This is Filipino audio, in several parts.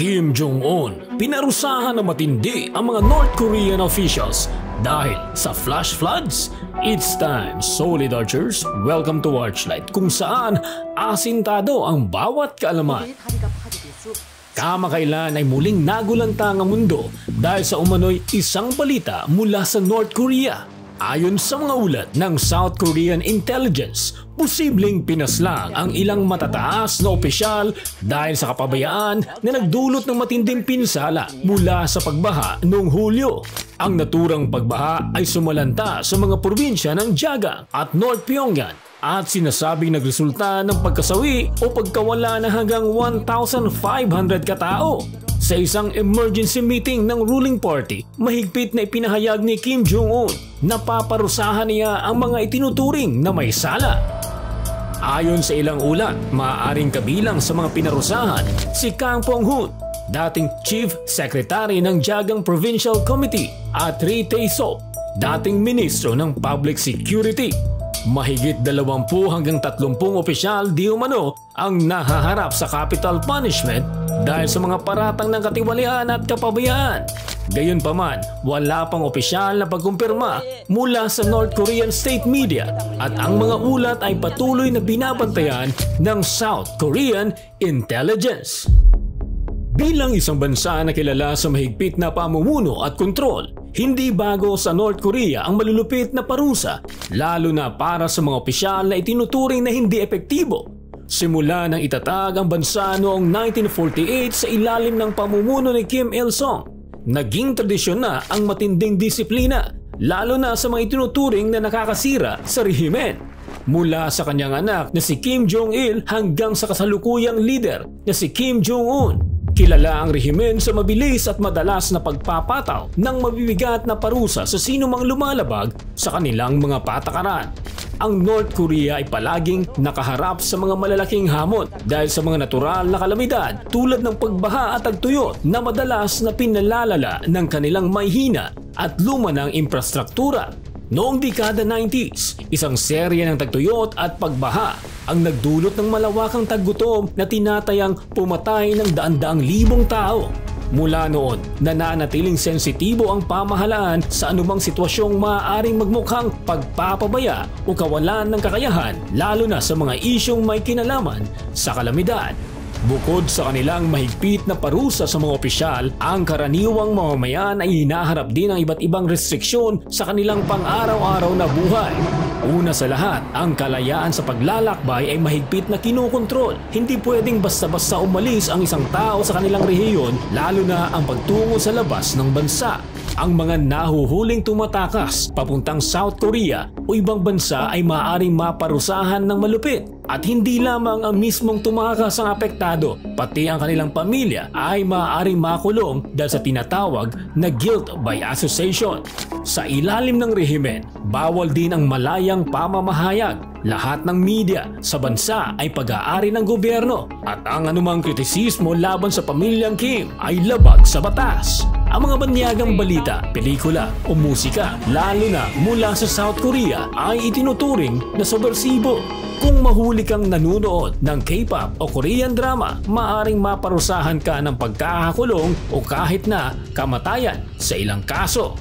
Kim Jong-un, pinarusahan na matindi ang mga North Korean officials dahil sa flash floods. It's time, solid archers, welcome to Archlight, kung saan asintado ang bawat kaalaman. Kamakailan ay muling nagulantang ang mundo dahil sa umano'y isang balita mula sa North Korea. Ayon sa mga ulat ng South Korean intelligence, posibleng pinaslang ang ilang matataas na opisyal dahil sa kapabayaan na nagdulot ng matinding pinsala mula sa pagbaha noong Hulyo. Ang naturang pagbaha ay sumalanta sa mga probinsya ng Jagang at North Pyongyang at sinasabing nagresulta ng pagkasawi o pagkawala na hanggang 1,500 katao. Sa isang emergency meeting ng ruling party, mahigpit na ipinahayag ni Kim Jong-un na paparusahan niya ang mga itinuturing na may sala. Ayon sa ilang ulat, maaaring kabilang sa mga pinarusahan si Kang Pong-hoon, dating Chief Secretary ng Jagang Provincial Committee, at Ri Tae-sop, dating Ministro ng Public Security. Mahigit 20 hanggang 30 opisyal di umano ang nahaharap sa capital punishment dahil sa mga paratang ng katiwalian at kapabayaan. Gayunpaman, wala pang opisyal na pagkumpirma mula sa North Korean state media at ang mga ulat ay patuloy na binabantayan ng South Korean intelligence. Bilang isang bansa na kilala sa mahigpit na pamumuno at kontrol, hindi bago sa North Korea ang malulupit na parusa, lalo na para sa mga opisyal na itinuturing na hindi epektibo. Simula nang itatag ang bansa noong 1948 sa ilalim ng pamumuno ni Kim Il-sung, naging tradisyon na ang matinding disiplina, lalo na sa mga itinuturing na nakakasira sa rehimen. Mula sa kanyang anak na si Kim Jong-il hanggang sa kasalukuyang leader na si Kim Jong-un, kilala ang rehimen sa mabilis at madalas na pagpapataw ng mabibigat na parusa sa sino mang lumalabag sa kanilang mga patakaran. Ang North Korea ay palaging nakaharap sa mga malalaking hamon dahil sa mga natural na kalamidad tulad ng pagbaha at tagtuyot na madalas na pinalalala ng kanilang mahihina at luma ng infrastruktura. Noong dekada 90s, isang serye ng tagtuyot at pagbaha ang nagdulot ng malawakang taggutom na tinatayang pumatay ng daan-daang libong tao. Mula noon, nananatiling sensitibo ang pamahalaan sa anumang sitwasyong maaaring magmukhang pagpapabaya o kawalan ng kakayahan, lalo na sa mga isyong may kinalaman sa kalamidad. Bukod sa kanilang mahigpit na parusa sa mga opisyal, ang karaniwang mamamayan ay hinaharap din ang iba't ibang restriksyon sa kanilang pang-araw-araw na buhay. Una sa lahat, ang kalayaan sa paglalakbay ay mahigpit na kinukontrol. Hindi pwedeng basta-basta umalis ang isang tao sa kanilang rehiyon, lalo na ang pagtungo sa labas ng bansa. Ang mga nahuhuling tumatakas papuntang South Korea o ibang bansa ay maaaring maparusahan ng malupit. At hindi lamang ang mismong tumakas ang apektado, pati ang kanilang pamilya ay maaaring makulong dahil sa tinatawag na guilt by association. Sa ilalim ng rehimen, bawal din ang malayang pamamahayag. Lahat ng media sa bansa ay pag-aari ng gobyerno at ang anumang kritisismo laban sa pamilyang Kim ay labag sa batas. Ang mga banyagang balita, pelikula o musika, lalo na mula sa South Korea, ay itinuturing na subversibo. Kung mahuli kang nanunood ng K-pop o Korean drama, maaring maparusahan ka ng pagkakakulong o kahit na kamatayan sa ilang kaso.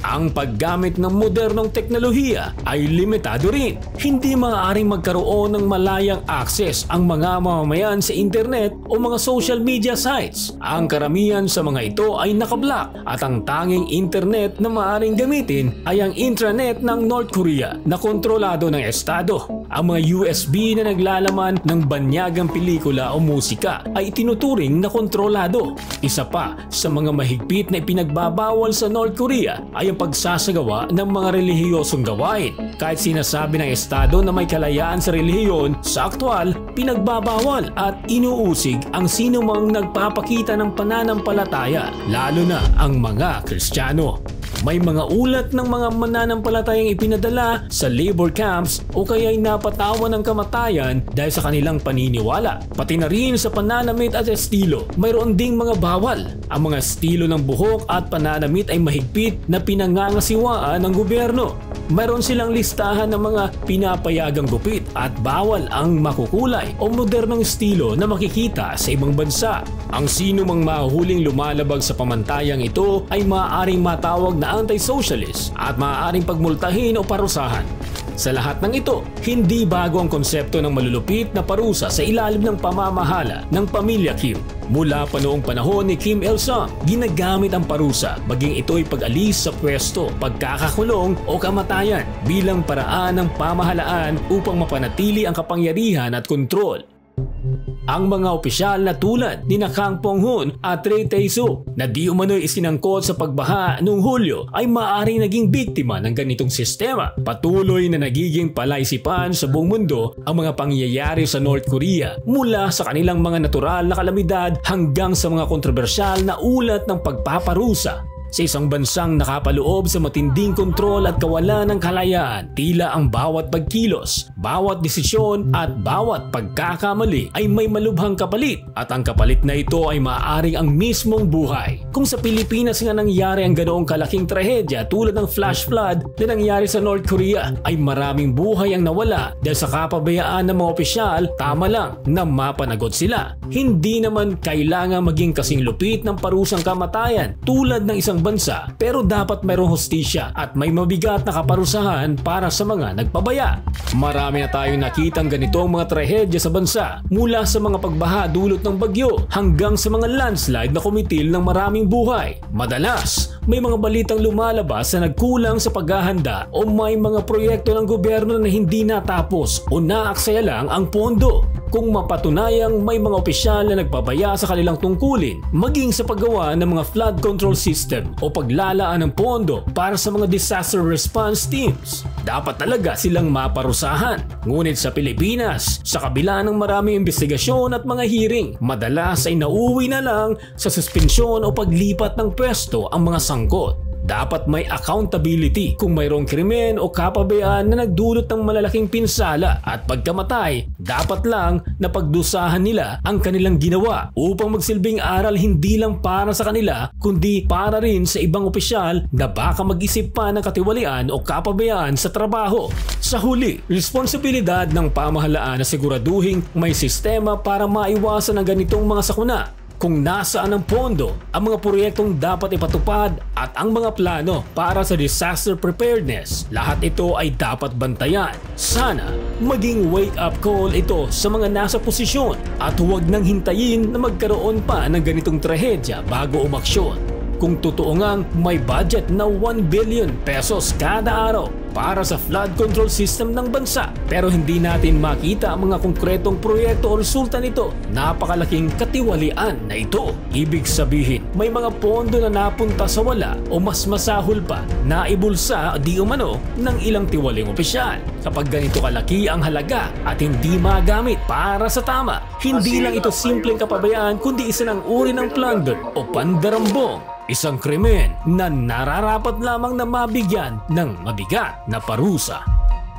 Ang paggamit ng modernong teknolohiya ay limitado rin. Hindi maaaring magkaroon ng malayang access ang mga mamamayan sa internet o mga social media sites. Ang karamihan sa mga ito ay nakablock at ang tanging internet na maaaring gamitin ay ang intranet ng North Korea na kontrolado ng estado. Ang mga USB na naglalaman ng banyagang pelikula o musika ay itinuturing na kontrolado. Isa pa sa mga mahigpit na ipinagbabawal sa North Korea ay ang pagsasagawa ng mga relihiyosong gawain. Kahit sinasabi ng estado na may kalayaan sa relihiyon, sa aktwal, pinagbabawal at inuusig ang sinumang nagpapakita ng pananampalataya, lalo na ang mga Kristiyano. May mga ulat ng mga mananampalatayang ipinadala sa labor camps o kaya'y napatawan ng kamatayan dahil sa kanilang paniniwala. Pati na rin sa pananamit at estilo, mayroon ding mga bawal. Ang mga estilo ng buhok at pananamit ay mahigpit na pinangangasiwaan ng gobyerno. Mayroon silang listahan ng mga pinapayagang gupit at bawal ang makukulay o modernong estilo na makikita sa ibang bansa. Ang sino mang mahuhuling lumalabag sa pamantayang ito ay maaaring matawag na anti-socialist at maaaring pagmultahin o parusahan. Sa lahat ng ito, hindi bago ang konsepto ng malulupit na parusa sa ilalim ng pamamahala ng pamilya Kim. Mula pa noong panahon ni Kim Il-sung, ginagamit ang parusa, maging ito'y pag-alis sa pwesto, pagkakakulong o kamatayan bilang paraan ng pamahalaan upang mapanatili ang kapangyarihan at kontrol. Ang mga opisyal na tulad ni Kang Pong-hun at Ray Tae-soo na di umano'y isinangkot sa pagbaha noong Hulyo ay maaaring naging biktima ng ganitong sistema. Patuloy na nagiging palaisipan sa buong mundo ang mga pangyayari sa North Korea mula sa kanilang mga natural na kalamidad hanggang sa mga kontrobersyal na ulat ng pagpaparusa. Sa isang bansang nakapaloob sa matinding kontrol at kawalan ng kalayaan, tila ang bawat pagkilos, bawat desisyon at bawat pagkakamali ay may malubhang kapalit at ang kapalit na ito ay maaaring ang mismong buhay. Kung sa Pilipinas nga nangyari ang ganoong kalaking trahedya tulad ng flash flood na nangyari sa North Korea, ay maraming buhay ang nawala dahil sa kapabayaan ng mga opisyal, tama lang na mapanagot sila. Hindi naman kailangan maging kasing lupit ng parusang kamatayan tulad ng isang bansa, pero dapat mayroong hustisya at may mabigat na kaparusahan para sa mga nagpabaya. Marami na tayong nakitang ganitong mga trahedya sa bansa, mula sa mga pagbaha dulot ng bagyo hanggang sa mga landslide na kumitil ng maraming buhay. Madalas, may mga balitang lumalabas na nagkulang sa paghahanda o may mga proyekto ng gobyerno na hindi natapos o naaksaya lang ang pondo. Kung mapatunayang may mga opisyal na nagpabaya sa kanilang tungkulin, maging sa paggawa ng mga flood control system o paglalaan ng pondo para sa mga disaster response teams, dapat talaga silang maparusahan. Ngunit sa Pilipinas, sa kabila ng maraming investigasyon at mga hearing, madalas ay nauuwi na lang sa suspensyon o paglipat ng pwesto ang mga sangkot. Dapat may accountability kung mayroong krimen o kapabayaan na nagdulot ng malalaking pinsala, at pagkamatay, dapat lang na pagdusahan nila ang kanilang ginawa upang magsilbing aral hindi lang para sa kanila kundi para rin sa ibang opisyal na baka mag-isip pa ng katiwalian o kapabayaan sa trabaho. Sa huli, responsibilidad ng pamahalaan na siguraduhin may sistema para maiwasan ang ganitong mga sakuna. Kung nasaan ang pondo, ang mga proyektong dapat ipatupad at ang mga plano para sa disaster preparedness, lahat ito ay dapat bantayan. Sana maging wake-up call ito sa mga nasa posisyon at huwag nang hintayin na magkaroon pa ng ganitong trahedya bago umaksyon. Kung totoo ngang may budget na 1 billion pesos kada araw para sa flood control system ng bansa, pero hindi natin makita ang mga konkretong proyekto o resulta nito, napakalaking katiwalian na ito. Ibig sabihin, may mga pondo na napunta sa wala o mas masahol pa, naibulsa di umano ng ilang tiwaling opisyal. Kapag ganito kalaki ang halaga at hindi magamit para sa tama, hindi lang ito simpleng kapabayaan kundi isa ng uri ng plunder o pandarambong. Isang krimen na nararapat lamang na mabigyan ng mabigat na parusa.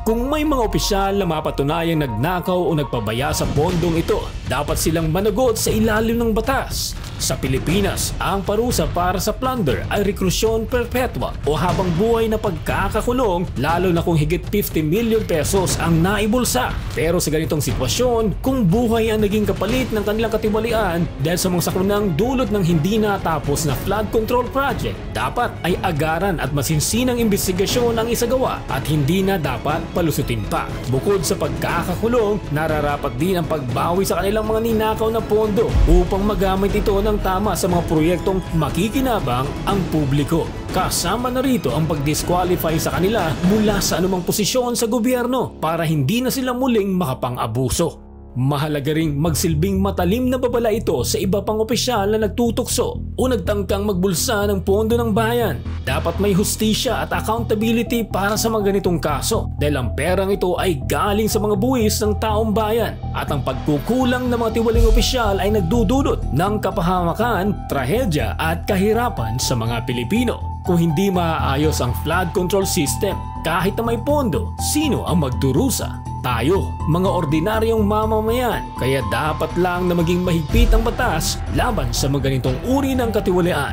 Kung may mga opisyal na mapatunayang nagnakaw o nagpabaya sa pondong ito, dapat silang managot sa ilalim ng batas. Sa Pilipinas, ang parusa para sa plunder ay rekrusyon perpetua o habang buhay na pagkakakulong, lalo na kung higit 50 million pesos ang naibulsa. Pero sa ganitong sitwasyon, kung buhay ang naging kapalit ng kanilang katiwalian dahil sa mga sakunang dulot ng hindi natapos na flood control project, dapat ay agaran at masinsinang investigasyon ang isagawa at hindi na dapat palusutin pa. Bukod sa pagkakakulong, nararapat din ang pagbawi sa kanilang mga ninakaw na pondo upang magamit ito ng tama sa mga proyektong makikinabang ang publiko. Kasama na rito ang pag-disqualify sa kanila mula sa anumang posisyon sa gobyerno para hindi na sila muling makapang-abuso. Mahalaga ring magsilbing matalim na babala ito sa iba pang opisyal na nagtutukso o nagtangkang magbulsa ng pondo ng bayan. Dapat may hustisya at accountability para sa mga ganitong kaso dahil ang perang ito ay galing sa mga buwis ng taong bayan at ang pagkukulang ng mga tiwaling opisyal ay nagdudulot ng kapahamakan, trahedya at kahirapan sa mga Pilipino. Kung hindi maaayos ang flood control system, kahit na may pondo, sino ang magdurusa? Tayo, mga ordinaryong mamamayan. Kaya dapat lang na maging mahigpit ang batas laban sa mga ganitong uri ng katiwalian.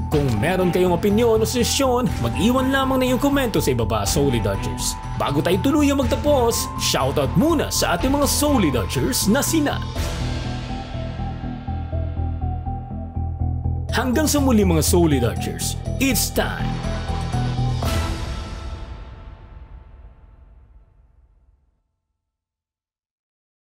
Kung meron kayong opinyon o suggestion, mag-iwan lamang na iyong komento sa ibaba, Solid Dodgers. Bago tayo tuluyang magtapos, shoutout muna sa ating mga Solid Dodgers na sina. Hanggang sa muli mga Solid Dodgers, it's time